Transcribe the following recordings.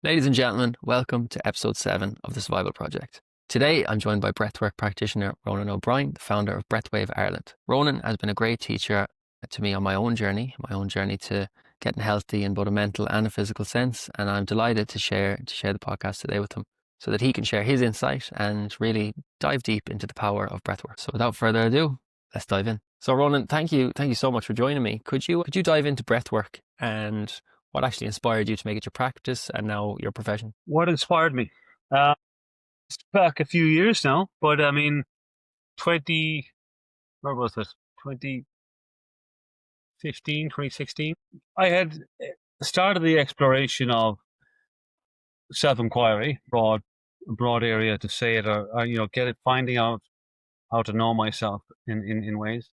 Ladies and gentlemen, welcome to episode 7 of the Survival Project. Today, I'm joined by breathwork practitioner Ronan O'Brien, the founder of Breathwave Ireland. Ronan has been a great teacher to me on my own journey to getting healthy in both a mental and a physical sense, and I'm delighted to share the podcast today with him so that he can share his insight and really dive deep into the power of breathwork. So without further ado, let's dive in. So Ronan, thank you so much for joining me. Could you dive into breathwork and what actually inspired you to make it your practice and now your profession? What inspired me? It's back a few years now, but I mean, 20, where was it? 2015, 2016. I had started the exploration of self-inquiry, broad area to say it, or finding out how to know myself in ways.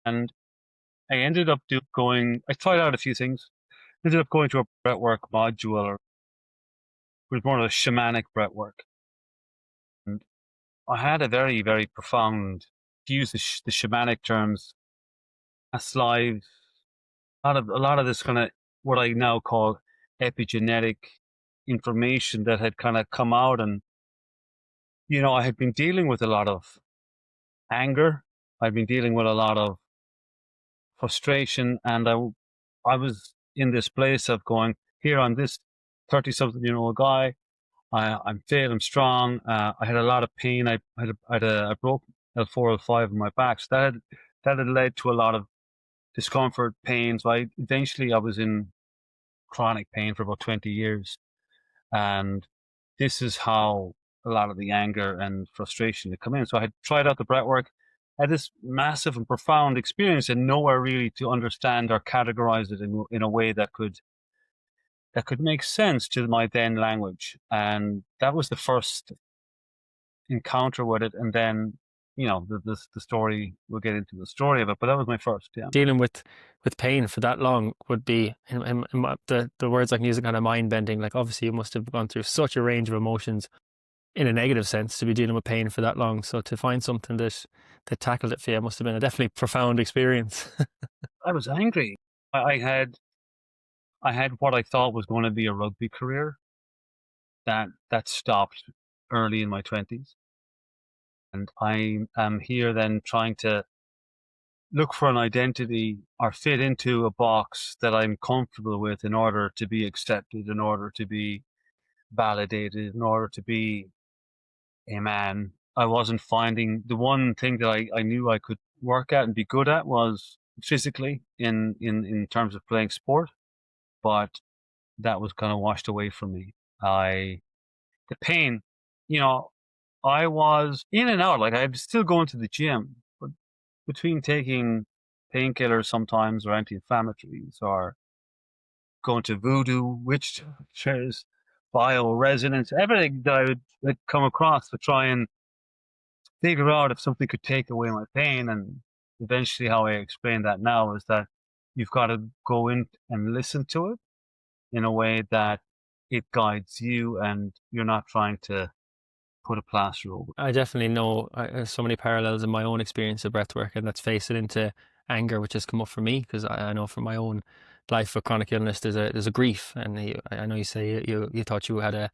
And I ended up I tried out a few things, ended up going to a breathwork module, or it was more of a shamanic breathwork. And I had a very, very profound, to use the shamanic terms, past lives, a lot of this kind of what I now call epigenetic information that had kind of come out. And, I had been dealing with a lot of anger. I'd been dealing with a lot of frustration. And I was in this place of going, here, I'm this 30-something-year-old guy. I'm fit, I'm strong. I had a lot of pain. I broke L4, L5 in my back. So that had led to a lot of discomfort, pain. So I was in chronic pain for about 20 years. And this is how a lot of the anger and frustration had come in. So I had tried out the breathwork, had this massive and profound experience, and nowhere really to understand or categorize it in a way that could make sense to my then language. And that was the first encounter with it. And then, the story, we'll get into the story of it, but that was my first, yeah. Dealing with pain for that long would be, the words I can use are kind of mind bending. Like, obviously, you must have gone through such a range of emotions in a negative sense to be dealing with pain for that long. So to find something that tackled it for you must have been a definitely profound experience. I was angry. I had what I thought was going to be a rugby career that stopped early in my 20s. And I am here then trying to look for an identity or fit into a box that I'm comfortable with in order to be accepted, in order to be validated, in order to be a man. I wasn't finding the one thing that I knew I could work at and be good at was physically in terms of playing sport, but that was kind of washed away from me. The pain, you know, I was in and out. Like, I'd still going to the gym, but between taking painkillers sometimes or anti-inflammatories or going to voodoo, witch doctors, bioresonance, everything that I would come across to try and figure out if something could take away my pain. And eventually how I explain that now is that you've got to go in and listen to it in a way that it guides you and you're not trying to put a plaster over. I definitely know so many parallels in my own experience of breathwork, and let's face it, into anger, which has come up for me because I know from my own life of chronic illness, there's a grief, and I know you say you thought you had a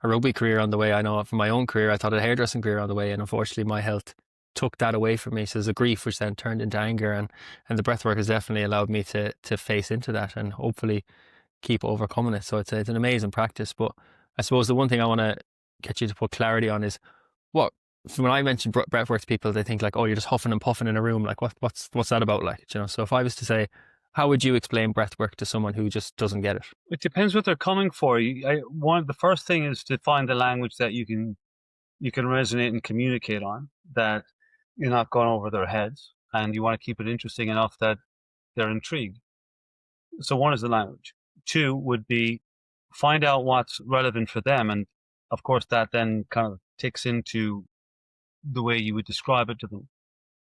rugby career on the way. I know from my own career, I thought a hairdressing career on the way, and unfortunately, my health took that away from me. So there's a grief which then turned into anger, and the breathwork has definitely allowed me to face into that and hopefully keep overcoming it. So it's an amazing practice. But I suppose the one thing I want to get you to put clarity on is what, when I mention breathwork to people, they think like, oh, you're just huffing and puffing in a room. Like, what's that about? Like, so if I was to say, how would you explain breathwork to someone who just doesn't get it? It depends what they're coming for. The first thing is to find the language that you can resonate and communicate on, that you're not going over their heads, and you want to keep it interesting enough that they're intrigued. So one is the language. Two would be find out what's relevant for them, and of course that then kind of ticks into the way you would describe it to them.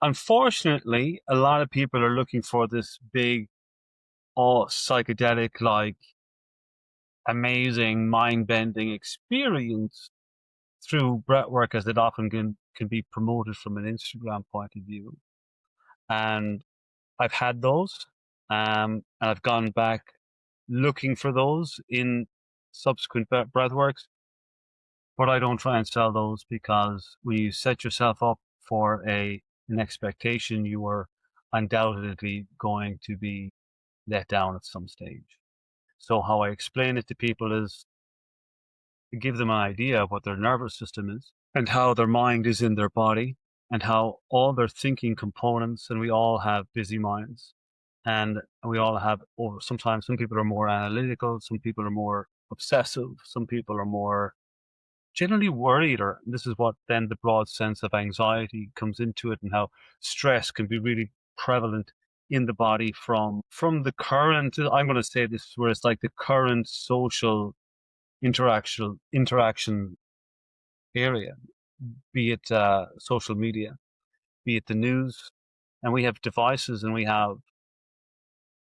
Unfortunately, a lot of people are looking for this big, psychedelic, like amazing, mind-bending experience through breathwork, as it often can be promoted from an Instagram point of view. And I've had those, and I've gone back looking for those in subsequent breathworks, but I don't try and sell those because when you set yourself up for an expectation, you are undoubtedly going to be let down at some stage. So how I explain it to people is to give them an idea of what their nervous system is and how their mind is in their body and how all their thinking components, and we all have busy minds, and we all have, or sometimes some people are more analytical, some people are more obsessive, some people are more generally worried, or this is what then the broad sense of anxiety comes into it, and how stress can be really prevalent in the body from the current, I'm going to say this, where it's like the current social interaction area, be it social media, be it the news, and we have devices and we have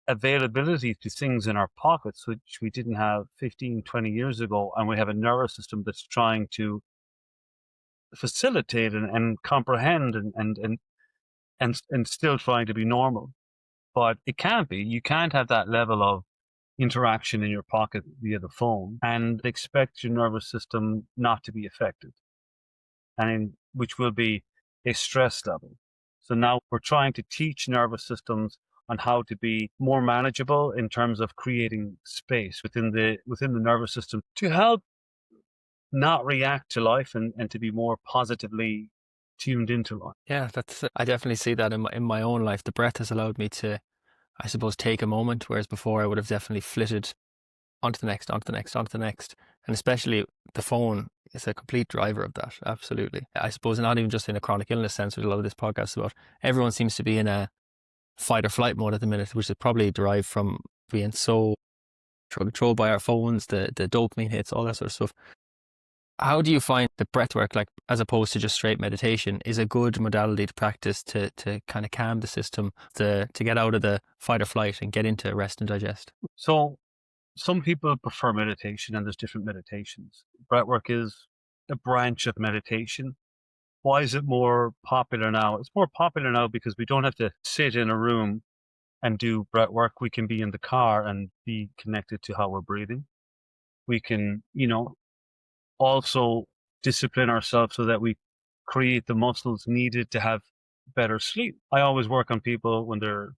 availability to things in our pockets which we didn't have 15, 20 years ago, and we have a nervous system that's trying to facilitate and comprehend and still trying to be normal. But it can't be. You can't have that level of interaction in your pocket via the phone and expect your nervous system not to be affected, and which will be a stress level. So now we're trying to teach nervous systems on how to be more manageable in terms of creating space within the nervous system to help not react to life and to be more positively tuned into life. Yeah, I definitely see that in my own life. The breath has allowed me to, I suppose, take a moment, whereas before I would have definitely flitted onto the next, onto the next, onto the next. And especially the phone is a complete driver of that. Absolutely. I suppose not even just in a chronic illness sense, which a lot of this podcast is about. Everyone seems to be in a fight or flight mode at the minute, which is probably derived from being so controlled by our phones, the dopamine hits, all that sort of stuff. How do you find the breath work, like as opposed to just straight meditation, is a good modality to practice to kind of calm the system, to get out of the fight or flight and get into rest and digest? So some people prefer meditation, and there's different meditations. Breathwork is a branch of meditation. Why is it more popular now? It's more popular now because we don't have to sit in a room and do breathwork. We can be in the car and be connected to how we're breathing. We can, also discipline ourselves so that we create the muscles needed to have better sleep. I always work on people when they're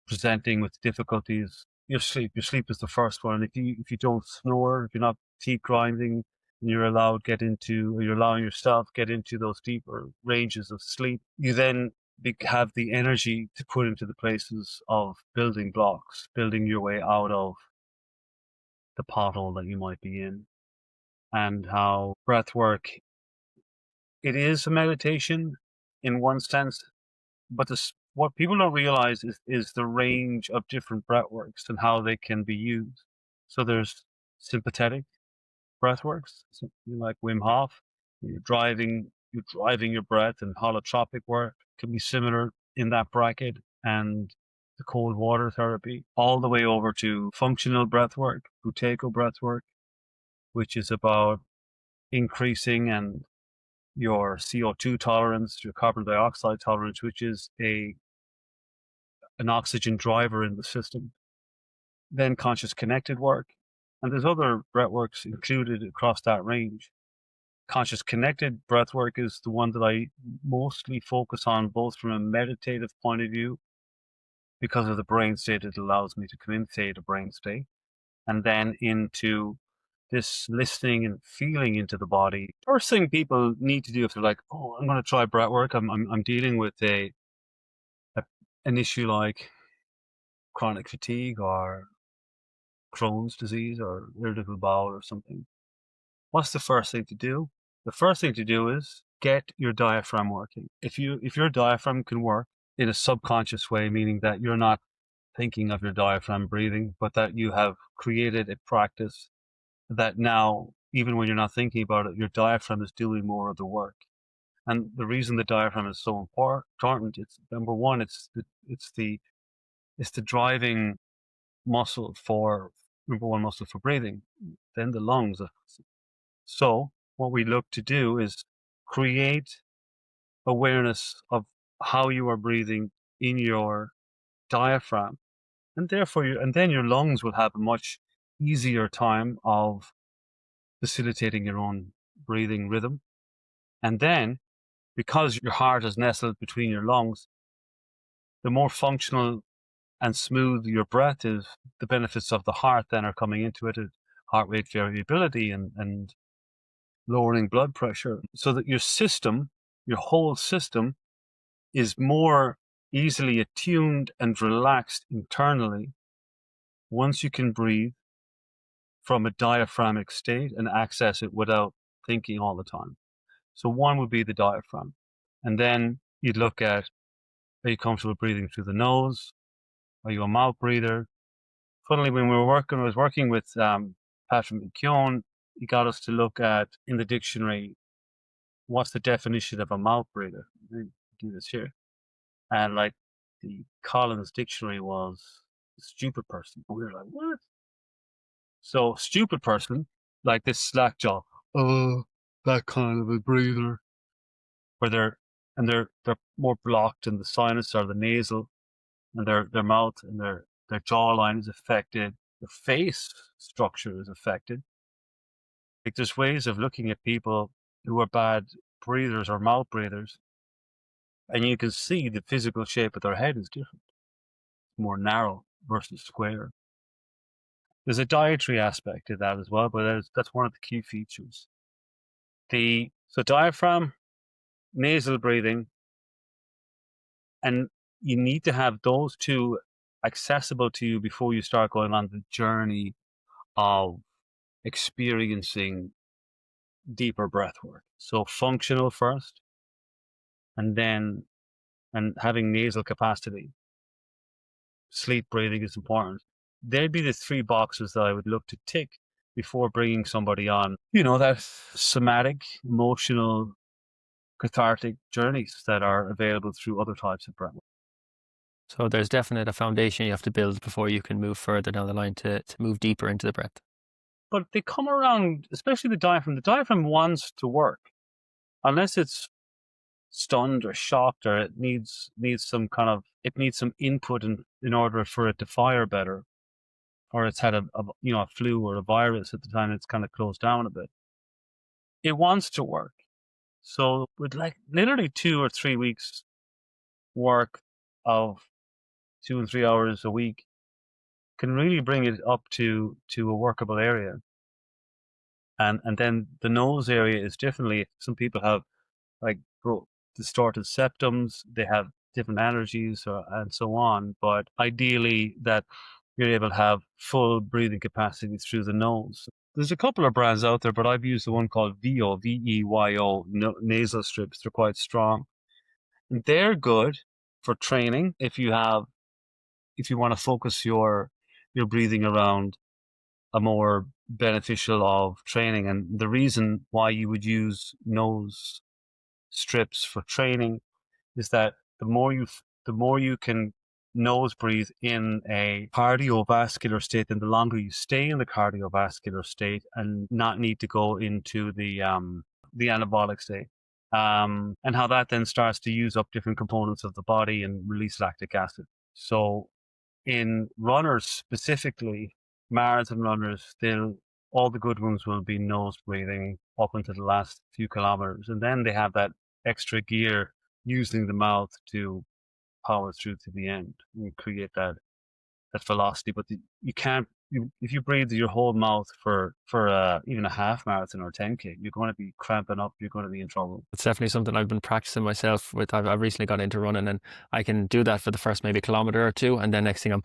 presenting with difficulties. Your sleep is the first one. If you don't snore, if you're not teeth grinding, and you're allowing yourself get into those deeper ranges of sleep, you then have the energy to put into the places of building blocks, building your way out of the pothole that you might be in. And how breath work, it is a meditation in one sense, but what people don't realize is the range of different breathworks and how they can be used. So there's sympathetic breathworks, so like Wim Hof. You're driving your breath, and holotropic work can be similar in that bracket, and the cold water therapy, all the way over to functional breathwork, Buteyko breathwork, which is about increasing and your CO2 tolerance, your carbon dioxide tolerance, which is an oxygen driver in the system. Then conscious connected work. And there's other breathworks included across that range. Conscious connected breathwork is the one that I mostly focus on, both from a meditative point of view, because of the brain state it allows me to come into the brain state, and then into this listening and feeling into the body. First thing people need to do if they're like, oh, I'm going to try breathwork, I'm dealing with an issue like chronic fatigue or Crohn's disease or irritable bowel or something. What's the first thing to do? The first thing to do is get your diaphragm working. If your diaphragm can work in a subconscious way, meaning that you're not thinking of your diaphragm breathing, but that you have created a practice that now, even when you're not thinking about it, your diaphragm is doing more of the work. And the reason the diaphragm is so important, it's number one, it's the driving muscle for number one muscle for breathing. Then the lungs. So what we look to do is create awareness of how you are breathing in your diaphragm, and therefore and then your lungs will have a much easier time of facilitating your own breathing rhythm. And then, because your heart is nestled between your lungs, the more functional and smooth your breath is, the benefits of the heart then are coming into it, heart rate variability and lowering blood pressure, so that your system, your whole system, is more easily attuned and relaxed internally once you can breathe from a diaphragmic state and access it without thinking all the time. So one would be the diaphragm. And then you'd look at, are you comfortable breathing through the nose? Are you a mouth breather? Funnily, when I was working with Patrick McKeown, he got us to look at, in the dictionary, what's the definition of a mouth breather? Let me do this here. And like the Collins dictionary was stupid person. We were like, what? So stupid person, like this slack jaw, oh, that kind of a breather, where they're more blocked in the sinus or the nasal, and their mouth and their jawline is affected, their face structure is affected. Like there's ways of looking at people who are bad breathers or mouth breathers, and you can see the physical shape of their head is different, more narrow versus square. There's a dietary aspect to that as well, but that's one of the key features. So diaphragm, nasal breathing, and you need to have those two accessible to you before you start going on the journey of experiencing deeper breath work. So functional first, and having nasal capacity. Sleep breathing is important. They'd be the three boxes that I would look to tick before bringing somebody on, that somatic, emotional, cathartic journeys that are available through other types of breath work. So there's definitely a foundation you have to build before you can move further down the line to move deeper into the breath. But they come around, especially the diaphragm. The diaphragm wants to work, unless it's stunned or shocked, or it needs some input in order for it to fire better, or it's had a flu or a virus at the time. It's kind of closed down a bit. It wants to work. So with like literally 2 or 3 weeks work of 2 and 3 hours a week can really bring it up to a workable area. And then the nose area is differently. Some people have like distorted septums, they have different allergies and so on. But ideally, that you're able to have full breathing capacity through the nose. There's a couple of brands out there, but I've used the one called VEYO, VEYO nasal strips. They're quite strong. And they're good for training if you want to focus your breathing around a more beneficial of training. And the reason why you would use nose strips for training is that the more you can nose breathe in a cardiovascular state, then the longer you stay in the cardiovascular state and not need to go into the anabolic state. And how that then starts to use up different components of the body and release lactic acid. So in runners specifically, marathon runners, all the good ones will be nose breathing up into the last few kilometers. And then they have that extra gear using the mouth to power through to the end and create that velocity. But you can't, if you breathe your whole mouth for even a half marathon or 10K, you're going to be cramping up, you're going to be in trouble. It's definitely something I've been practicing myself with. I've recently got into running, and I can do that for the first maybe kilometer or two, and then next thing I'm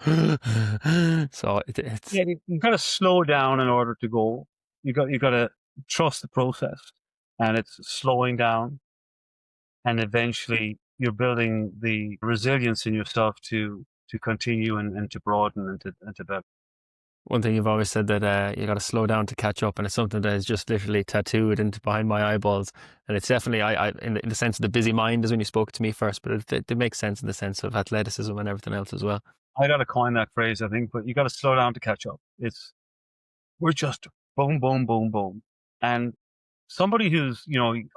so it's you got to slow down in order to go. You got to trust the process, and it's slowing down, and eventually you're building the resilience in yourself to continue and to broaden and to better. one thing you've always said, that you got to slow down to catch up, and it's something that is just literally tattooed into behind my eyeballs. And it's definitely, I in the sense of the busy mind is when you spoke to me first, but it makes sense in the sense of athleticism and everything else as well. I got to coin that phrase, I think, but you got to slow down to catch up. We're just boom, boom, boom, boom, and somebody who's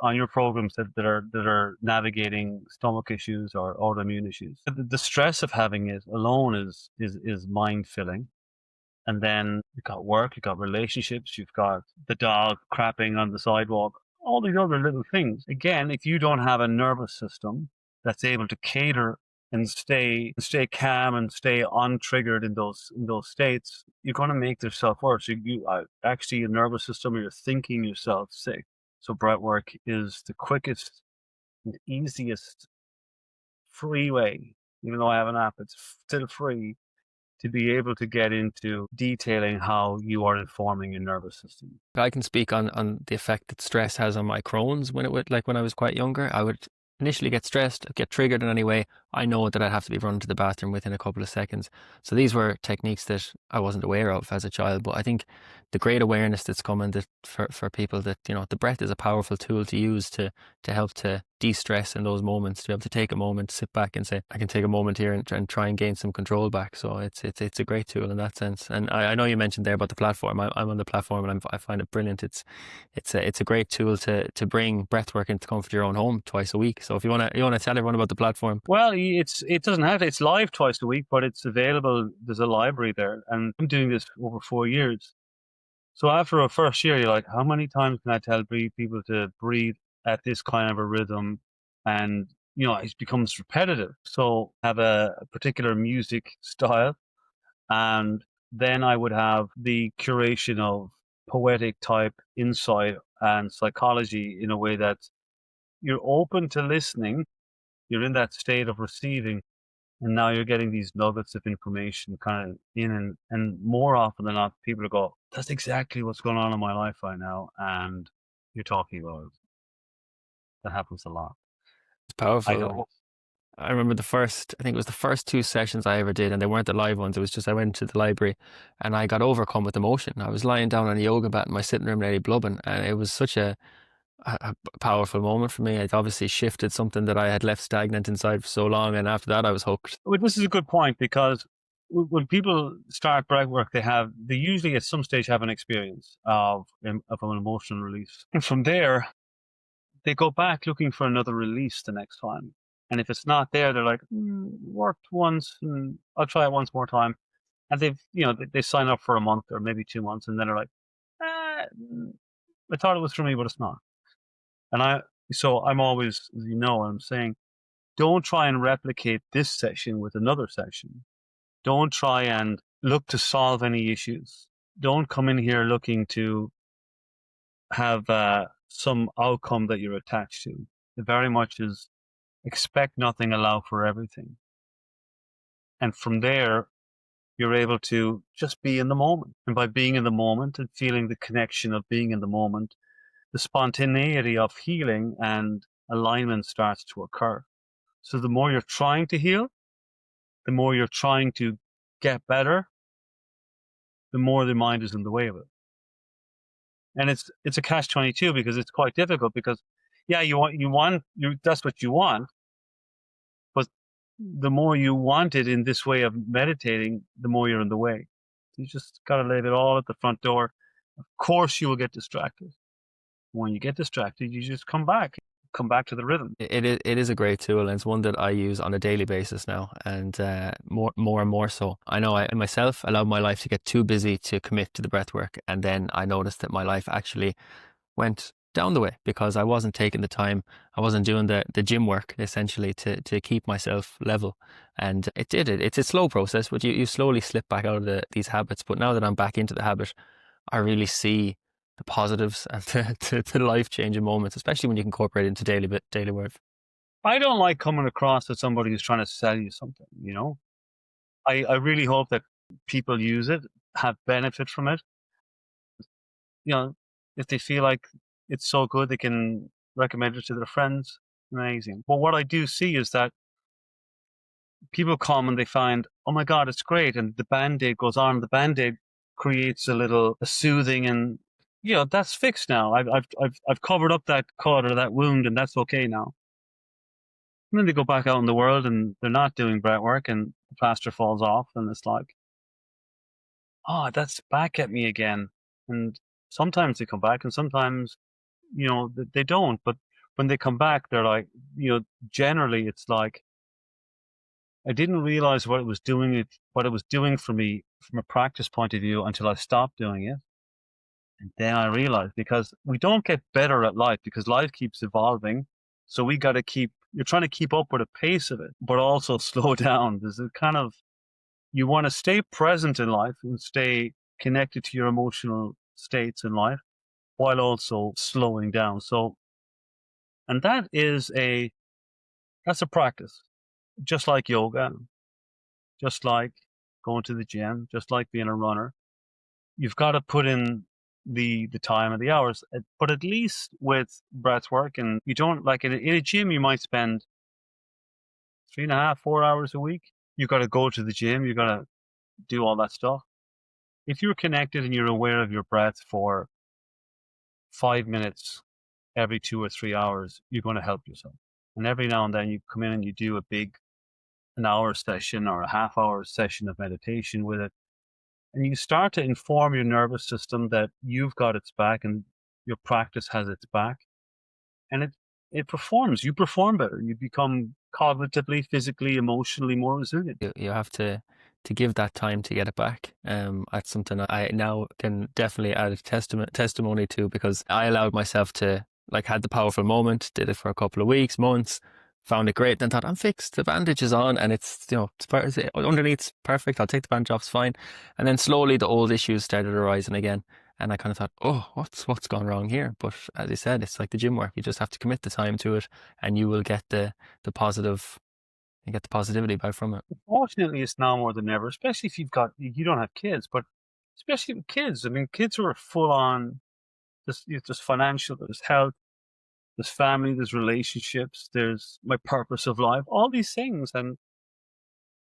on your programs that are navigating stomach issues or autoimmune issues, the stress of having it alone is mind filling. And then you've got work, you've got relationships, you've got the dog crapping on the sidewalk, all these other little things. Again, if you don't have a nervous system that's able to cater and stay calm and stay untriggered in those states, you're going to make yourself worse. Actually, your nervous system, or you're thinking yourself sick. So breath work is the quickest and easiest free way. Even though I have an app, it's still free to be able to get into detailing how you are informing your nervous system. I can speak on the effect that stress has on my Crohn's when I was quite younger. I would initially get stressed, get triggered in any way. I know that I'd have to be run to the bathroom within a couple of seconds. So these were techniques that I wasn't aware of as a child. But I think the great awareness that's coming that for people that, the breath is a powerful tool to use to help to de-stress in those moments, to be able to take a moment, sit back and say, I can take a moment here and try and gain some control back. So it's a great tool in that sense. And I know you mentioned there about the platform. I'm on the platform and I find it brilliant. It's a great tool to bring breathwork into the comfort of your own home twice a week. So if you want to tell everyone about the platform. Well, it doesn't have to. It's live twice a week, but it's available. There's a library there, and I'm doing this over 4 years. So after a first year, you're like, how many times can I tell people to breathe at this kind of a rhythm? And it becomes repetitive. So have a particular music style, and then I would have the curation of poetic type insight and psychology in a way that you're open to listening. You're in that state of receiving, and now you're getting these nuggets of information kind of in, and more often than not, people go, that's exactly what's going on in my life right now. And you're talking about it. That happens a lot. It's I powerful. don't, I remember I think it was the first two sessions I ever did, and they weren't the live ones. It was just I went to the library and I got overcome with emotion. I was lying down on a yoga mat in my sitting room, nearly blubbing, and it was such a powerful moment for me. It obviously shifted something that I had left stagnant inside for so long, and after that, I was hooked. well, this is a good point, because when people start breath work, they usually at some stage have an experience of an emotional release. And from there, they go back looking for another release the next time. And if it's not there, they're like, worked once, and I'll try it once more time. And they sign up for a month or maybe 2 months, and then they're like, I thought it was for me, but it's not. And so I'm always, I'm saying, don't try and replicate this session with another session. Don't try and look to solve any issues. Don't come in here looking to have some outcome that you're attached to. It very much is expect nothing, allow for everything. And from there, you're able to just be in the moment. And by being in the moment and feeling the connection of being in the moment, the spontaneity of healing and alignment starts to occur. So the more you're trying to heal, the more you're trying to get better, the more the mind is in the way of it. And it's a catch-22, because it's quite difficult, because that's what you want, but the more you want it in this way of meditating, the more you're in the way. You just got to leave it all at the front door. Of course you will get distracted. When you get distracted, you just come back to the rhythm. It is a great tool, and it's one that I use on a daily basis now, and more and more so. I know I myself allowed my life to get too busy to commit to the breath work, and then I noticed that my life actually went down the way because I wasn't taking the time. I wasn't doing the gym work essentially to keep myself level, and it's a slow process, but you slowly slip back out of these habits. But now that I'm back into the habit, I really see the positives and the life-changing moments, especially when you can incorporate it into daily work. I don't like coming across as somebody who's trying to sell you something, I really hope that people use it, have benefit from it. If they feel like it's so good, they can recommend it to their friends. Amazing. But what I do see is that people come and they find, oh my God, it's great. And the Band-Aid goes on. The Band-Aid creates a soothing, and that's fixed now. I've covered up that cut or that wound, and that's okay now. And then they go back out in the world and they're not doing breath work, and the plaster falls off, and it's like, oh, that's back at me again. And sometimes they come back, and sometimes, they don't. But when they come back, they're like, generally it's like, I didn't realize what it was doing for me from a practice point of view until I stopped doing it. And then I realized, because we don't get better at life because life keeps evolving. So we got to you're trying to keep up with the pace of it, but also slow down. There's a kind of, you want to stay present in life and stay connected to your emotional states in life while also slowing down. So, and that's a practice, just like yoga, just like going to the gym, just like being a runner. You've got to put in the time and the hours, but at least with breath work, and you don't, like in a gym, you might spend 3.5, 4 hours a week. You've got to go to the gym. You've got to do all that stuff. If you're connected and you're aware of your breath for 5 minutes every 2 or 3 hours, you're going to help yourself. And every now and then you come in and you do an hour session or a half-hour session of meditation with it. And you start to inform your nervous system that you've got its back and your practice has its back. And it performs. You perform better. You become cognitively, physically, emotionally more resilient. You have to give that time to get it back. That's something I now can definitely add a testimony to, because I allowed myself to, like, had the powerful moment, did it for a couple of weeks, months, found it great, then thought, I'm fixed, the bandage is on, and it's, underneath perfect, I'll take the bandage off, it's fine. And then slowly the old issues started arising again. And I kind of thought, oh, what's gone wrong here? But as you said, it's like the gym work. You just have to commit the time to it, and you will get the positive, you get the positivity back from it. Fortunately, it's now more than ever, especially if you don't have kids, but especially with kids. I mean, kids who are full on, there's financial, there's health, there's family, there's relationships, there's my purpose of life, all these things. And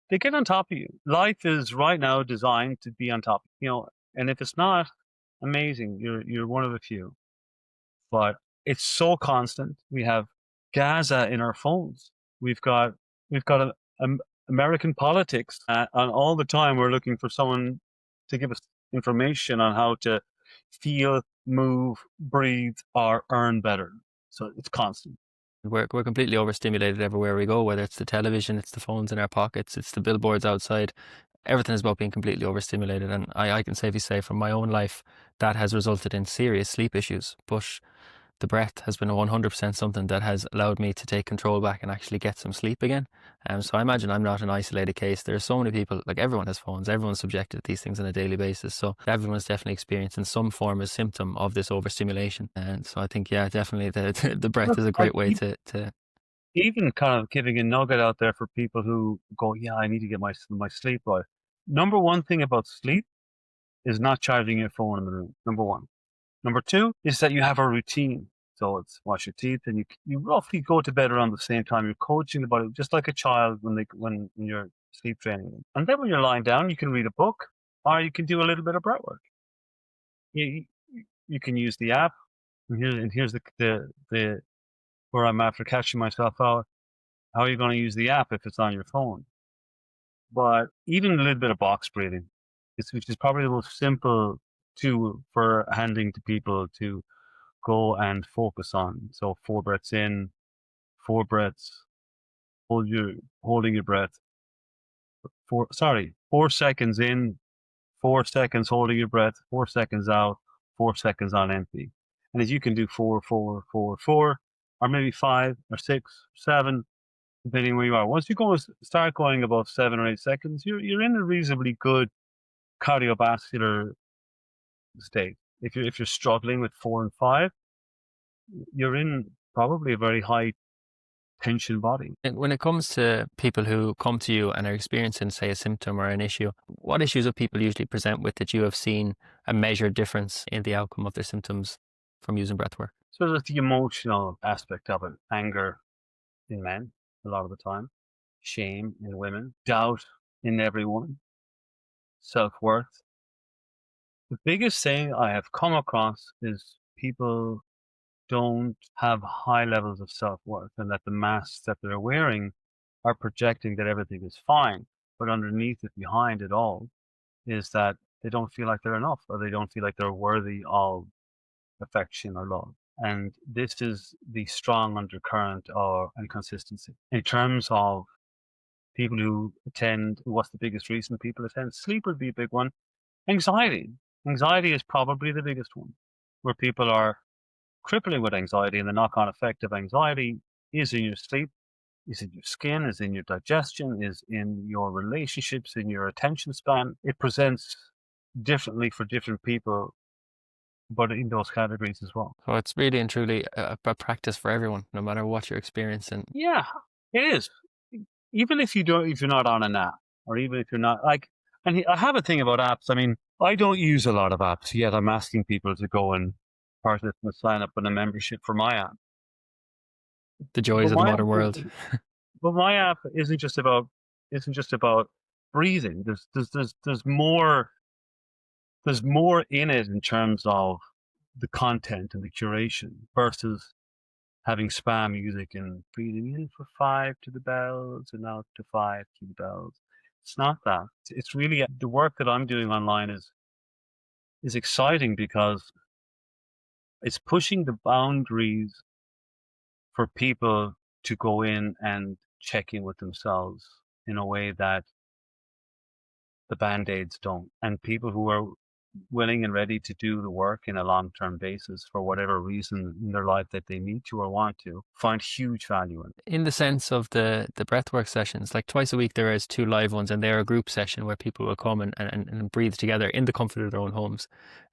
they get on top of you. Life is right now designed to be on top, and if it's not, amazing. You're one of a few. But it's so constant. We have Gaza in our phones. We've got American politics, and all the time we're looking for someone to give us information on how to feel, move, breathe, or earn better. So it's constant. We're completely overstimulated everywhere we go, whether it's the television, it's the phones in our pockets, it's the billboards outside. Everything is about being completely overstimulated. And I can safely say from my own life that has resulted in serious sleep issues. But the breath has been 100% something that has allowed me to take control back and actually get some sleep again. So I imagine I'm not an isolated case. There are so many people, like, everyone has phones, everyone's subjected to these things on a daily basis. So everyone's definitely experiencing some form or symptom of this overstimulation. And so I think, yeah, definitely the breath is a great way to Even kind of giving a nugget out there for people who go, yeah, I need to get my sleep right. Number one thing about sleep is not charging your phone in the room. Number one. Number two is that you have a routine. So it's wash your teeth, and you roughly go to bed around the same time. You're coaching the body just like a child when you're sleep training them. And then when you're lying down, you can read a book, or you can do a little bit of breath work. You can use the app. And here's the where I'm after catching myself out. How are you going to use the app if it's on your phone? But even a little bit of box breathing, which is probably the most simple tool for handing to people to go and focus on. So 4 breaths in, 4 breaths, holding your breath. 4 seconds in, 4 seconds holding your breath, 4 seconds out, 4 seconds on empty. And if you can do 4, 4, 4, 4, or maybe 5 or 6, 7, depending where you are. Once you start going above 7 or 8 seconds, you're in a reasonably good cardiovascular state. If you're struggling with 4 and 5, you're in probably a very high tension body. And when it comes to people who come to you and are experiencing, say, a symptom or an issue, what issues do people usually present with that you have seen a measured difference in the outcome of their symptoms from using breathwork? So there's the emotional aspect of it. Anger in men a lot of the time, shame in women, doubt in everyone, self-worth. The biggest thing I have come across is people don't have high levels of self-worth, and that the masks that they're wearing are projecting that everything is fine. But underneath it, behind it all, is that they don't feel like they're enough, or they don't feel like they're worthy of affection or love. And this is the strong undercurrent and consistency. In terms of people who attend, what's the biggest reason people attend? Sleep would be a big one. Anxiety. Anxiety is probably the biggest one, where people are crippling with anxiety, and the knock-on effect of anxiety is in your sleep, is in your skin, is in your digestion, is in your relationships, in your attention span. It presents differently for different people, but in those categories as well. So it's really and truly a practice for everyone, no matter what you're experiencing. Yeah, it is. Even if if you're not on an app, or even if you're not like, I have a thing about apps. I mean, I don't use a lot of apps yet. I'm asking people to go and sign up on a membership for my app. The joys But of the modern world. my app isn't just about breathing. There's more in it in terms of the content and the curation versus having spam music and breathing in for 5 to the bells and out to 5 to the bells. It's not that. It's really the work that I'm doing online is exciting because it's pushing the boundaries for people to go in and check in with themselves in a way that the band-aids don't. And people who are willing and ready to do the work in a long-term basis for whatever reason in their life that they need to or want to, find huge value in it. In the sense of the breathwork sessions, like twice a week there is 2 live ones, and they're a group session where people will come and breathe together in the comfort of their own homes.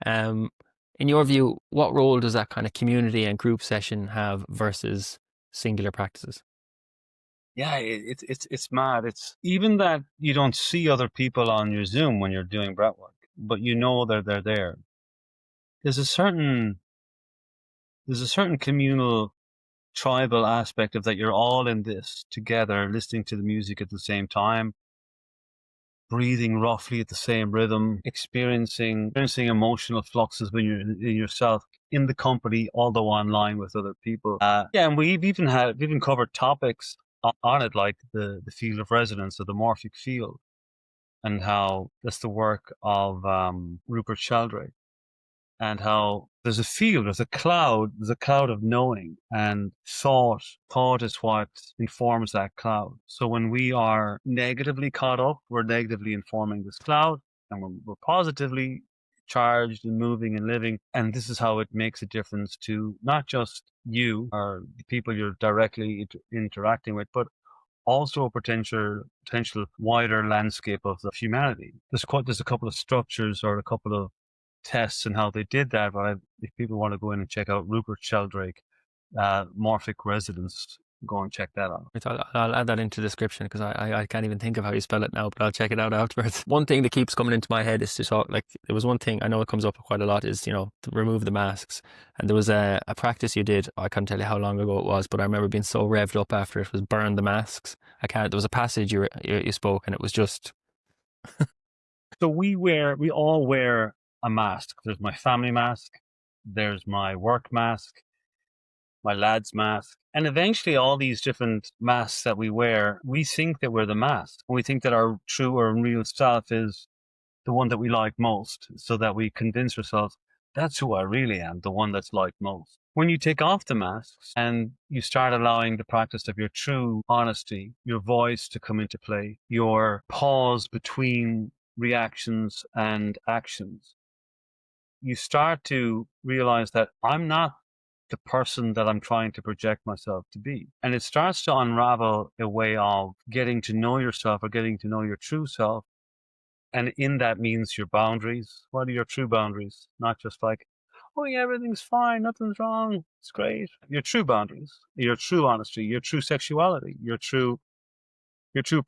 In your view, what role does that kind of community and group session have versus singular practices? Yeah, it's mad. It's even that you don't see other people on your Zoom when you're doing breathwork, but you know they're there. There's a certain communal, tribal aspect of that. You're all in this together, listening to the music at the same time, breathing roughly at the same rhythm, experiencing emotional fluxes when you're in yourself in the company, although online with other people. Yeah, and we've even covered topics on it, like the field of resonance or the morphic field, and how that's the work of Rupert Sheldrake, and how there's a cloud of knowing, and thought is what informs that cloud. So when we are negatively caught up, we're negatively informing this cloud, and when we're positively charged and moving and living, and this is how it makes a difference to not just you or the people you're directly interacting with, but also a potential wider landscape of the humanity. There's a couple of structures or a couple of tests and how they did that. But if people want to go in and check out Rupert Sheldrake, morphic resonance, go and check that out. I'll add that into the description because I can't even think of how you spell it now, but I'll check it out afterwards. One thing that keeps coming into my head is to talk, like, there was one thing I know it comes up quite a lot is, to remove the masks. And there was a practice you did, I can't tell you how long ago it was, but I remember being so revved up after it, was burn the masks. There was a passage you spoke, and it was just. So we all wear a mask. There's my family mask, there's my work mask, my lad's mask. And eventually all these different masks that we wear, we think that we're the mask. We think that our true or real self is the one that we like most, so that we convince ourselves that's who I really am, the one that's liked most. When you take off the masks and you start allowing the practice of your true honesty, your voice to come into play, your pause between reactions and actions, you start to realize that I'm not the person that I'm trying to project myself to be. And it starts to unravel a way of getting to know yourself or getting to know your true self. And in that means your boundaries. What are your true boundaries? Not just like, oh yeah, everything's fine, nothing's wrong, it's great. Your true boundaries, your true honesty, your true sexuality, your true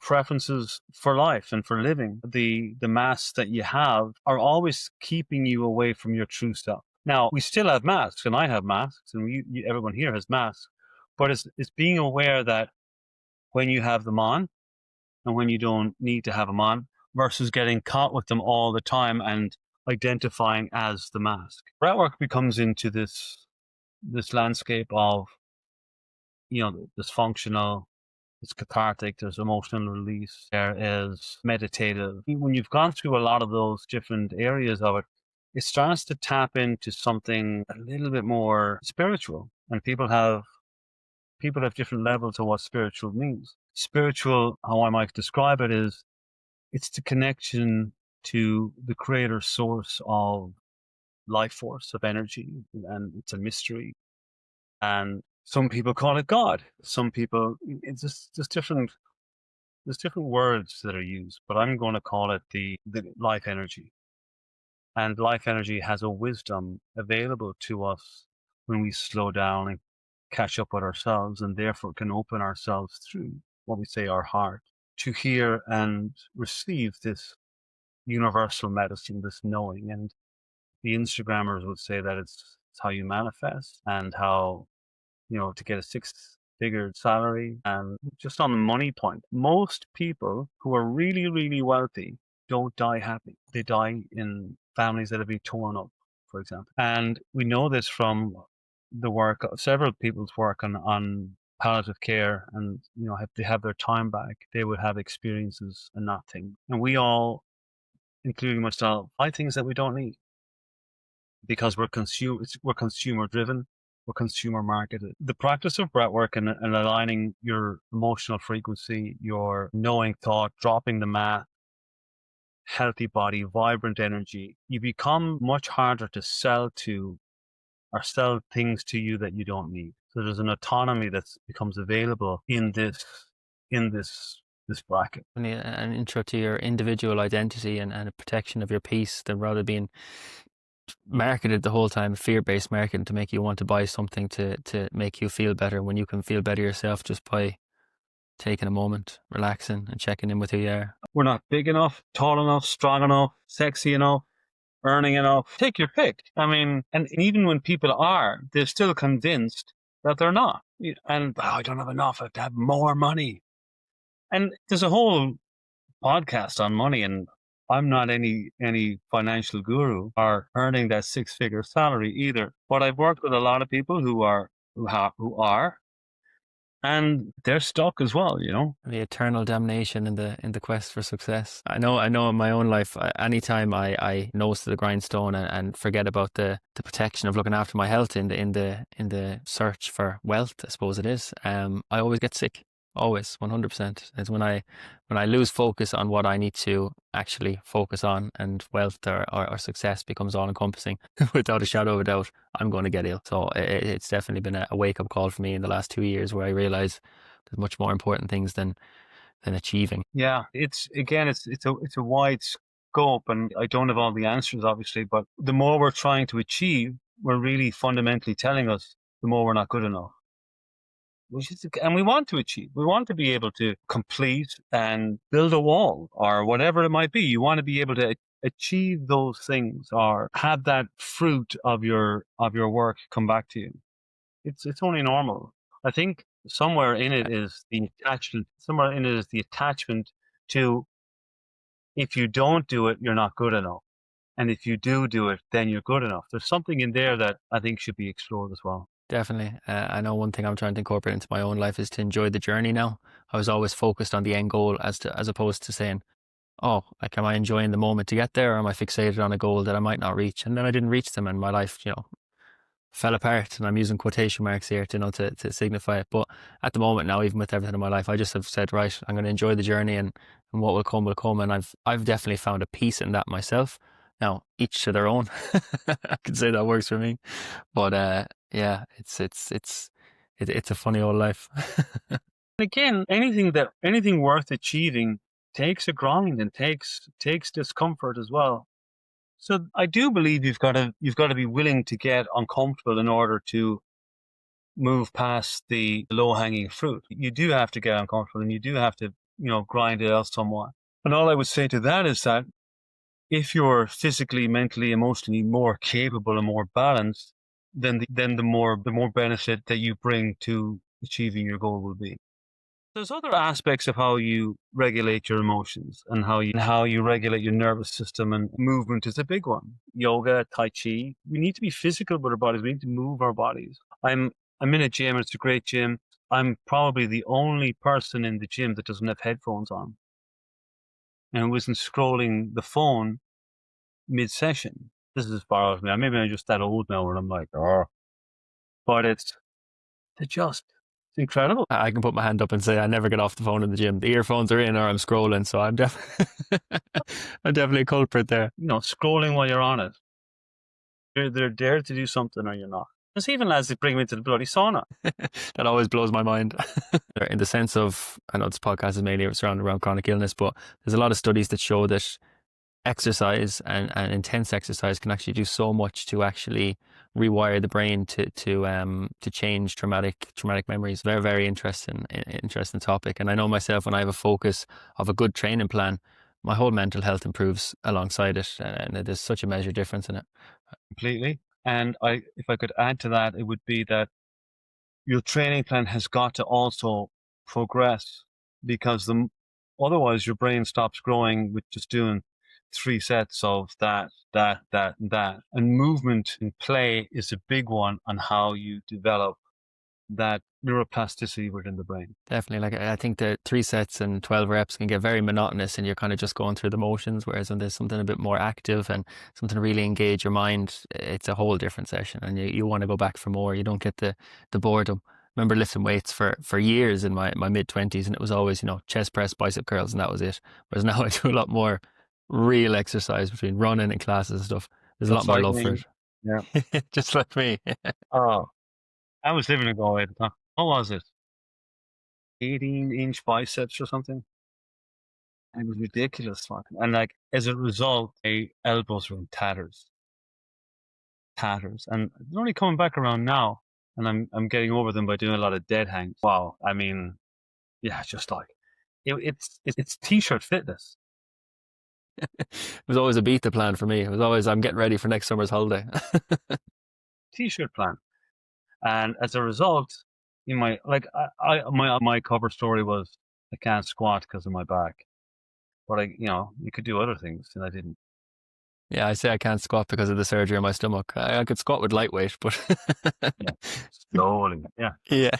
preferences for life and for living. The masks that you have are always keeping you away from your true self. Now, we still have masks, and I have masks, and everyone here has masks, but it's being aware that when you have them on and when you don't need to have them on, versus getting caught with them all the time and identifying as the mask. Breathwork becomes into this landscape of, this functional, it's cathartic, there's emotional release, there is meditative. When you've gone through a lot of those different areas of it, it starts to tap into something a little bit more spiritual. And people have different levels of what spiritual means. Spiritual, how I might describe it, is it's the connection to the creator source of life force, of energy, and it's a mystery. And some people call it God. Some people, it's just different. There's different words that are used, but I'm going to call it the life energy. And life energy has a wisdom available to us when we slow down and catch up with ourselves, and therefore can open ourselves through what we say our heart to hear and receive this universal medicine, this knowing. And the Instagrammers would say that it's how you manifest, and how, to get a six-figure salary. And just on the money point, most people who are really, really wealthy don't die happy. They die in families that have been torn up, for example. And we know this from the work of several people's work on palliative care, and if they have their time back, they would have experiences and not things. And we all, including myself, buy things that we don't need because we're consumer driven, we're consumer marketed. The practice of breathwork and aligning your emotional frequency, your knowing thought, dropping the math, healthy body, vibrant energy, you become much harder to sell to, or sell things to you that you don't need. So there's an autonomy that becomes available in this bracket. An intro to your individual identity and a protection of your peace, than rather being marketed the whole time, fear-based marketing, to make you want to buy something to make you feel better, when you can feel better yourself just by taking a moment, relaxing and checking in with who you are. We're not big enough, tall enough, strong enough, sexy enough, earning enough. Take your pick. I mean, and even when people are, they're still convinced that they're not. And I don't have enough. I have to have more money. And there's a whole podcast on money, and I'm not any financial guru or earning that six-figure salary either. But I've worked with a lot of people who are, and they're stuck as well, The eternal damnation in the quest for success. I know in my own life, anytime I nose to the grindstone and forget about the protection of looking after my health in the search for wealth, I suppose it is, I always get sick. Always, 100%. It's when I lose focus on what I need to actually focus on, and wealth or success becomes all encompassing. Without a shadow of a doubt, I'm going to get ill. So it's definitely been a wake up call for me in the last 2 years, where I realize there's much more important things than achieving. Yeah, it's a wide scope, and I don't have all the answers, obviously. But the more we're trying to achieve, we're really fundamentally telling us the more we're not good enough. And we want to achieve. We want to be able to complete and build a wall, or whatever it might be. You want to be able to achieve those things, or have that fruit of your work come back to you. It's only normal. I think somewhere in it is the attachment. Somewhere in it is the attachment to, if you don't do it, you're not good enough. And if you do it, then you're good enough. There's something in there that I think should be explored as well. Definitely. I know one thing I'm trying to incorporate into my own life is to enjoy the journey now. I was always focused on the end goal, as opposed to saying, oh, like, am I enjoying the moment to get there, or am I fixated on a goal that I might not reach? And then I didn't reach them, and my life, fell apart. And I'm using quotation marks here to signify it. But at the moment now, even with everything in my life, I just have said, right, I'm going to enjoy the journey, and what will come will come. And I've definitely found a peace in that myself. Now, each to their own. I can say that works for me. But yeah, it's a funny old life. Again, anything worth achieving takes a grind, and takes discomfort as well. So I do believe you've got to be willing to get uncomfortable in order to move past the low-hanging fruit. You do have to get uncomfortable, and you do have to, grind it out somewhat. And all I would say to that is that if you're physically, mentally, emotionally more capable and more balanced, then the more benefit that you bring to achieving your goal will be. There's other aspects of how you regulate your emotions, and how you regulate your nervous system, and movement is a big one. Yoga, Tai Chi. We need to be physical with our bodies. We need to move our bodies. I'm in a gym. It's a great gym. I'm probably the only person in the gym that doesn't have headphones on, and who isn't scrolling the phone mid-session. This is as far as me. Maybe I'm just that old now, where I'm like, oh. But it's to just It's incredible. I can put my hand up and say I never get off the phone in the gym. The earphones are in or I'm scrolling, so I'm definitely a culprit there. Scrolling while you're on it. They're there to do something or you're not. There's even lads that bring me to the bloody sauna. That always blows my mind. In the sense of, I know this podcast is mainly surrounded around chronic illness, but there's a lot of studies that show that exercise and intense exercise can actually do so much to actually rewire the brain to change traumatic memories. Very, very interesting topic. And I know myself, when I have a focus of a good training plan, my whole mental health improves alongside it, and there's such a measured difference in it. Completely. And if I could add to that, it would be that your training plan has got to also progress, because otherwise your brain stops growing with just doing 3 sets of that, and that. And movement and play is a big one on how you develop that neuroplasticity within the brain. Definitely. Like, I think the 3 sets and 12 reps can get very monotonous and you're kind of just going through the motions. Whereas when there's something a bit more active and something to really engage your mind, it's a whole different session and you want to go back for more. You don't get the boredom. I remember lifting weights for years in my mid-20s, and it was always, chest press, bicep curls, and that was it. Whereas now I do a lot more real exercise between running and classes and stuff. There's a lot more love for it. Yeah. Just like me. Oh, I was living in Galway at the time. What was it? 18-inch biceps or something? It was ridiculous. And like, as a result, my elbows were in tatters. And they're only coming back around now. And I'm getting over them by doing a lot of dead hangs. Wow. I mean, yeah, just like, it's t-shirt fitness. It was always a beta plan for me. It was always, I'm getting ready for next summer's holiday. T-shirt plan. And as a result, my cover story was, I can't squat because of my back. But you could do other things, and I didn't. Yeah, I say I can't squat because of the surgery on my stomach. I could squat with lightweight, but Yeah, slowly. Yeah. Yeah.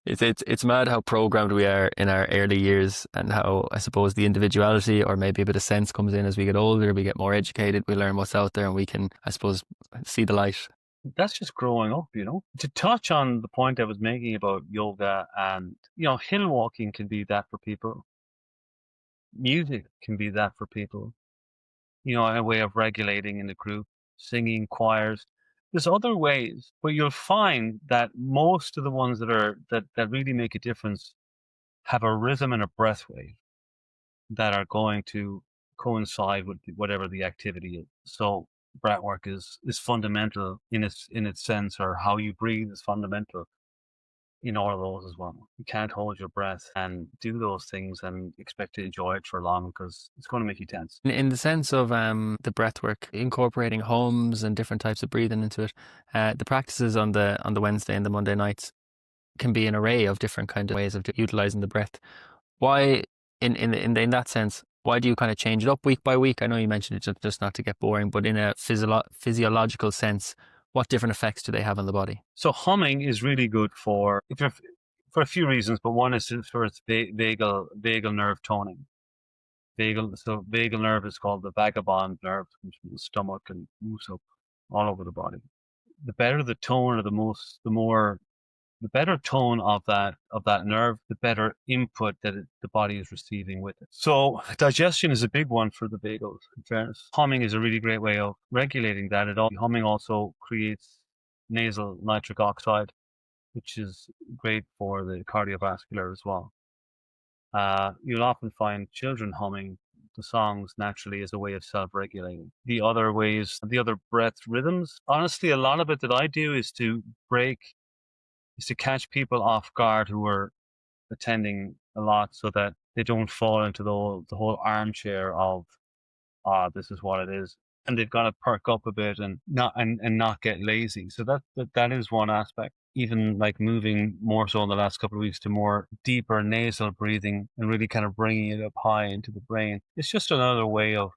It's mad how programmed we are in our early years, and how I suppose the individuality or maybe a bit of sense comes in as we get older, we get more educated, we learn what's out there, and we can, I suppose, see the light. That's just growing up, To touch on the point I was making about yoga and, hill walking can be that for people. Music can be that for people. A way of regulating in a group, singing, choirs. There's other ways, but you'll find that most of the ones that really make a difference have a rhythm and a breath wave that are going to coincide with whatever the activity is. So breathwork is fundamental in its sense, or how you breathe is fundamental in all of those as well. You can't hold your breath and do those things and expect to enjoy it for long, because it's going to make you tense. In the sense of the breath work, incorporating hums and different types of breathing into it, the practices on the Wednesday and the Monday nights can be an array of different kind of ways of utilizing the breath. Why, in that sense, why do you kind of change it up week by week? I know you mentioned it just not to get boring, but in a physiological sense, what different effects do they have on the body? So humming is really good for a few reasons, but one is for its vagal nerve toning. Vagal nerve is called the vagabond nerve, comes from the stomach and moves up all over the body. The better the tone, or the better tone of that nerve, the better input that the body is receiving with it. So digestion is a big one for the vagals, in fairness. Humming is a really great way of regulating that. Humming also creates nasal nitric oxide, which is great for the cardiovascular as well. You'll often find children humming the songs naturally as a way of self-regulating. The other breath rhythms, honestly, a lot of it that I do is to catch people off guard who are attending a lot, so that they don't fall into the whole armchair of, this is what it is, and they've got to perk up a bit and not get lazy. So that is one aspect. Even like moving more so in the last couple of weeks to more deeper nasal breathing and really kind of bringing it up high into the brain. It's just another way of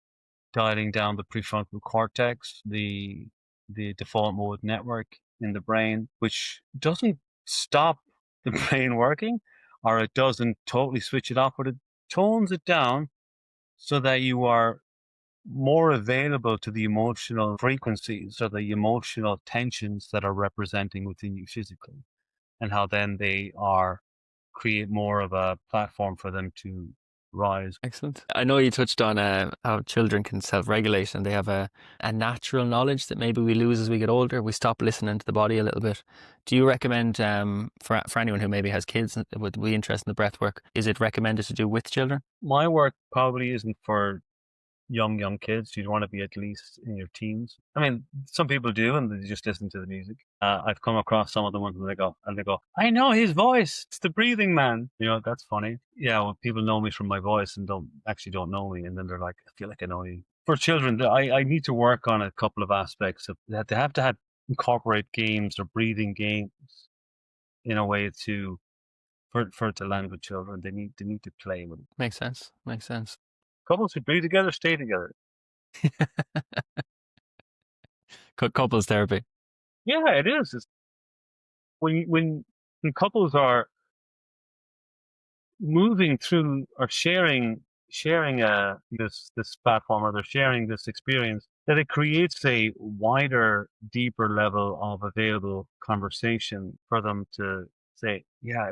dialing down the prefrontal cortex, the default mode network in the brain, which doesn't stop the brain working, or it doesn't totally switch it off, but it tones it down so that you are more available to the emotional frequencies or the emotional tensions that are representing within you physically, and how then they are create more of a platform for them to rise. Excellent. I know you touched on how children can self-regulate and they have a natural knowledge that maybe we lose as we get older. We stop listening to the body a little bit. Do you recommend for anyone who maybe has kids and would be interested in the breath work, is it recommended to do with children? My work probably isn't for young kids. You'd want to be at least in your teens. I mean, some people do, and they just listen to the music. I've come across some of them and they go, I know his voice. It's the breathing man. You know, that's funny. Yeah, when people know me from my voice and don't know me, and then they're like, I feel like I know you. For children, I need to work on a couple of aspects of that. They have to have incorporate games or breathing games in a way to for it to land with children. They need to play with it. Makes sense. Makes sense. Couples who breathe together stay together. Couples therapy. Yeah, it is. It's when couples are moving through or sharing this platform, or they're sharing this experience, that it creates a wider, deeper level of available conversation for them to say, yeah,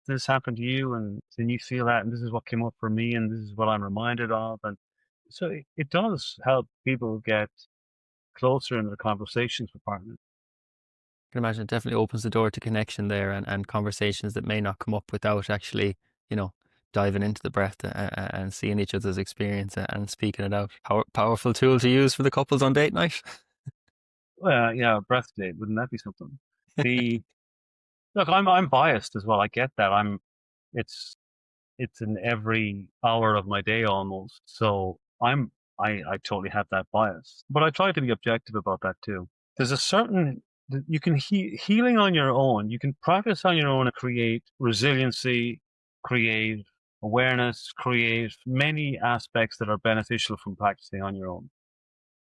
this happened to you, and then you feel that, and this is what came up for me, and this is what I'm reminded of. And so it does help people get closer in their conversations with partners. I can imagine it definitely opens the door to connection there and conversations that may not come up without actually, you know, diving into the breath and seeing each other's experience and speaking it out. Powerful tool to use for the couples on date night. Well, yeah, breath date, wouldn't that be something? The Look, I'm biased as well. I get that. It's it's in every hour of my day almost. So I totally have that bias. But I try to be objective about that too. There's a certain you can healing on your own. You can practice on your own and create resiliency, create awareness, create many aspects that are beneficial from practicing on your own.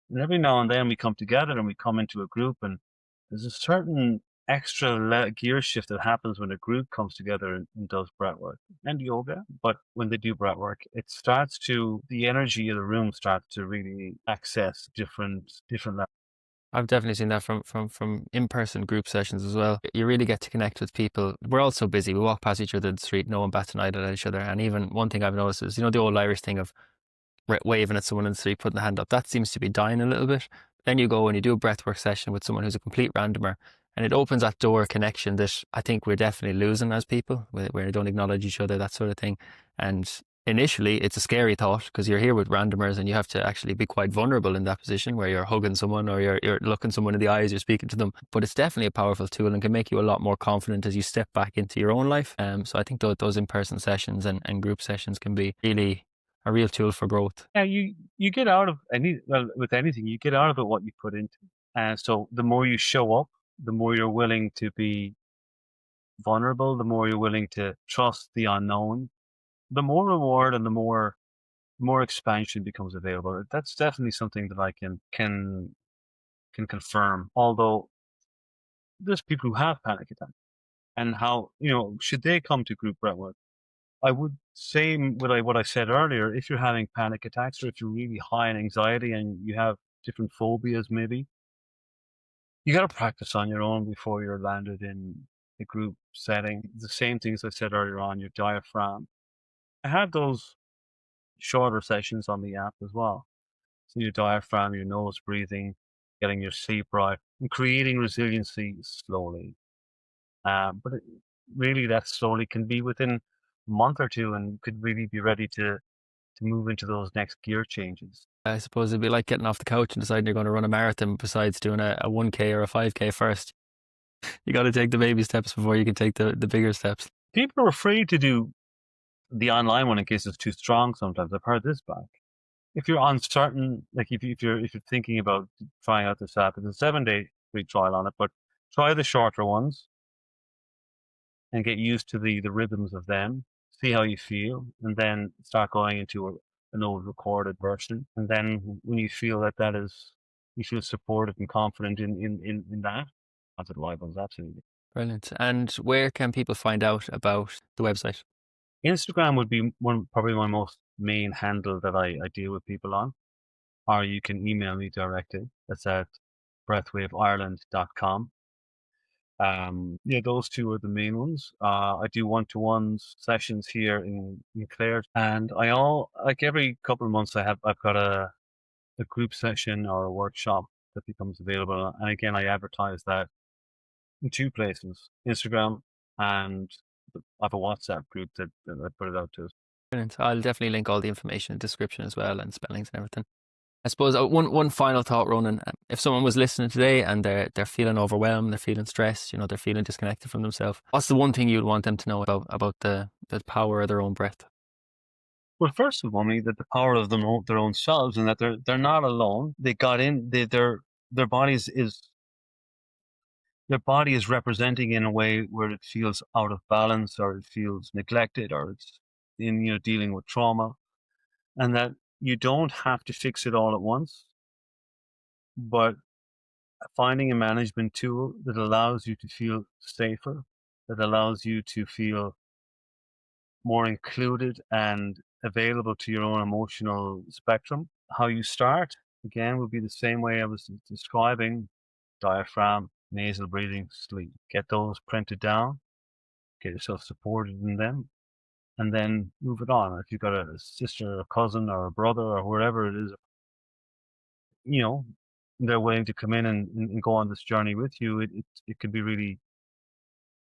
And every now and then we come together and we come into a group, and there's a certain extra gear shift that happens when a group comes together and does breath work and yoga. But when they do breath work, the energy of the room starts to really access different levels. I've definitely seen that from in-person group sessions as well. You really get to connect with people. We're all so busy. We walk past each other in the street, no one bats an eye at each other. And even one thing I've noticed is, the old Irish thing of waving at someone in the street, putting the hand up. That seems to be dying a little bit. Then you go and you do a breathwork session with someone who's a complete randomer, and it opens that door connection that I think we're definitely losing as people, where we don't acknowledge each other, that sort of thing. And initially, it's a scary thought because you're here with randomers and you have to actually be quite vulnerable in that position where you're hugging someone or you're looking someone in the eyes, you're speaking to them. But it's definitely a powerful tool and can make you a lot more confident as you step back into your own life. So I think those in-person sessions and group sessions can be really a real tool for growth. Yeah, you get out of with anything, you get out of it what you put into it. And so the more you show up, the more you're willing to be vulnerable, the more you're willing to trust the unknown, the more reward and the more expansion becomes available. That's definitely something that I can confirm. Although there's people who have panic attacks, and how, should they come to group breathwork? I would say what I said earlier. If you're having panic attacks, or if you're really high in anxiety and you have different phobias, maybe you got to practice on your own before you're landed in a group setting. The same things I said earlier on, your diaphragm. I have those shorter sessions on the app as well. So your diaphragm, your nose breathing, getting your sleep right, and creating resiliency slowly. But really, that slowly can be within a month or two, and could really be ready to move into those next gear changes. I suppose it'd be like getting off the couch and deciding you're going to run a marathon besides doing a 1K or a 5K first. You got to take the baby steps before you can take the bigger steps. People are afraid to do the online one in case it's too strong. Sometimes I've heard this back. If you're uncertain, like if you're thinking about trying out this app, it's a 7-day free trial on it, but try the shorter ones and get used to the rhythms of them. See how you feel, and then start going into an old recorded version. And then when you feel you feel supported and confident in that, onto the live ones, absolutely. Brilliant. And where can people find out about the website? Instagram would be probably my most main handle that I deal with people on. or you can email me directly. That's at breathwaveireland.com. Yeah, those two are the main ones. I do one-to-one sessions here in Clare, and like every couple of months I've got a group session or a workshop that becomes available. And again, I advertise that in two places, Instagram, and I have a WhatsApp group that I put it out to. Brilliant. I'll definitely link all the information in the description as well, and spellings and everything. I suppose one final thought, Ronan. If someone was listening today and they're feeling overwhelmed, they're feeling stressed, they're feeling disconnected from themselves, what's the one thing you'd want them to know about the power of their own breath? Well, first of all, that the power of their own selves, and that they're not alone. They got in. Their body is representing in a way where it feels out of balance, or it feels neglected, or it's dealing with trauma, and that you don't have to fix it all at once, but finding a management tool that allows you to feel safer, that allows you to feel more included and available to your own emotional spectrum. How you start, again, would be the same way I was describing: diaphragm, nasal breathing, sleep. Get those printed down, get yourself supported in them, and then move it on. If you've got a sister, a cousin, or a brother, or wherever it is, they're willing to come in and go on this journey with you, it could be really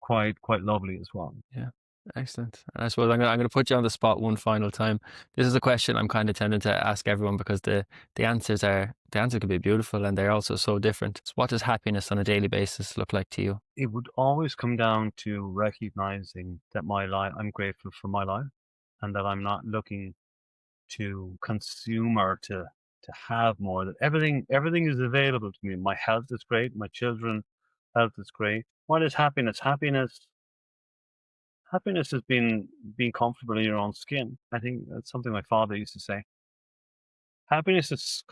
quite lovely as well. Yeah, excellent. And I suppose I'm gonna put you on the spot one final time. This is a question I'm kind of tending to ask everyone, because the answers can be beautiful, and they're also so different. So what does happiness on a daily basis look like to you? It would always come down to recognizing that I'm grateful for my life, and that I'm not looking to consume or to have more. That everything is available to me. My health is great. My children's health is great. What is happiness? Happiness is being comfortable in your own skin. I think that's something my father used to say. Happiness is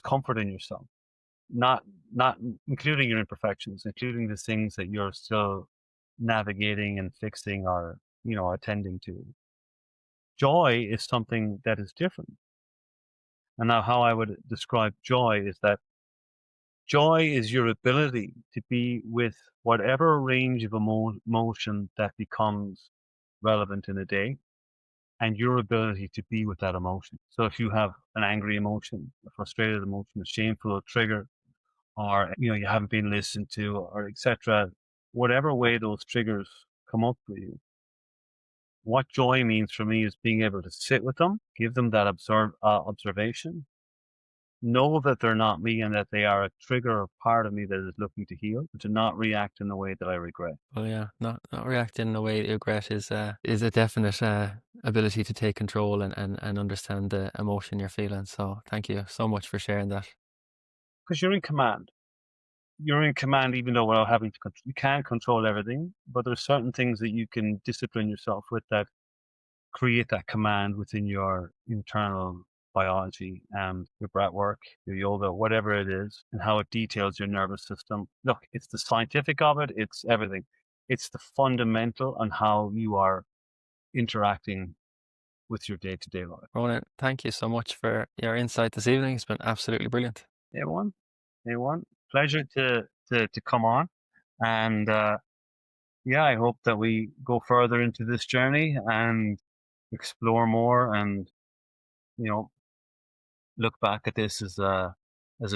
comfort in yourself, not including your imperfections, including the things that you're still navigating and fixing, or attending to. Joy is something that is different. And now, how I would describe joy is that joy is your ability to be with whatever range of emotion that becomes relevant in a day, and your ability to be with that emotion. So if you have an angry emotion, a frustrated emotion, a shameful trigger, or you haven't been listened to, or etc., whatever way those triggers come up for you, what joy means for me is being able to sit with them, give them that observation, know that they're not me, and that they are a trigger or part of me that is looking to heal, but to not react in the way that I regret. Well, yeah, not reacting in a way that you regret is a definite ability to take control and understand the emotion you're feeling. So thank you so much for sharing that. Because you're in command. You're in command, even though without having to you can't control everything, but there's certain things that you can discipline yourself with that create that command within your internal biology, and your breathwork, your yoga, whatever it is, and how it details your nervous system. Look, it's the scientific of it, it's everything. It's the fundamental on how you are interacting with your day-to-day life. Ronan, thank you so much for your insight this evening. It's been absolutely brilliant. Everyone, pleasure to come on, and yeah, I hope that we go further into this journey and explore more, and look back at this as a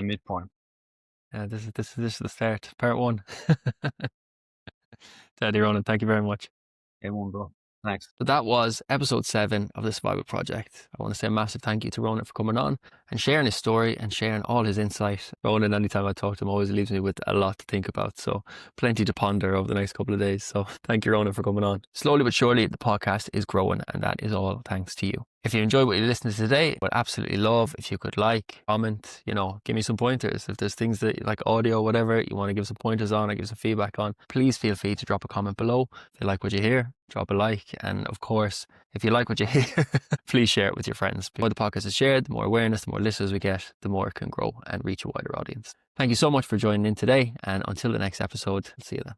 midpoint. Yeah, this is the start, part one. Teddy, Ronan, thank you very much. Everyone go. Thanks. So that was episode 7 of the Survival Project. I want to say a massive thank you to Ronan for coming on and sharing his story and sharing all his insight. Ronan, anytime I talk to him, always leaves me with a lot to think about. So plenty to ponder over the next couple of days. So thank you, Ronan, for coming on. Slowly but surely, the podcast is growing, and that is all thanks to you. If you enjoyed what you listened to today, would absolutely love if you could like, comment, give me some pointers. If there's things that like audio, whatever, you want to give some pointers on or give some feedback on, please feel free to drop a comment below. If you like what you hear, drop a like. And of course, if you like what you hear, please share it with your friends. The more the podcast is shared, the more awareness, the more listeners we get, the more it can grow and reach a wider audience. Thank you so much for joining in today. And until the next episode, see you then.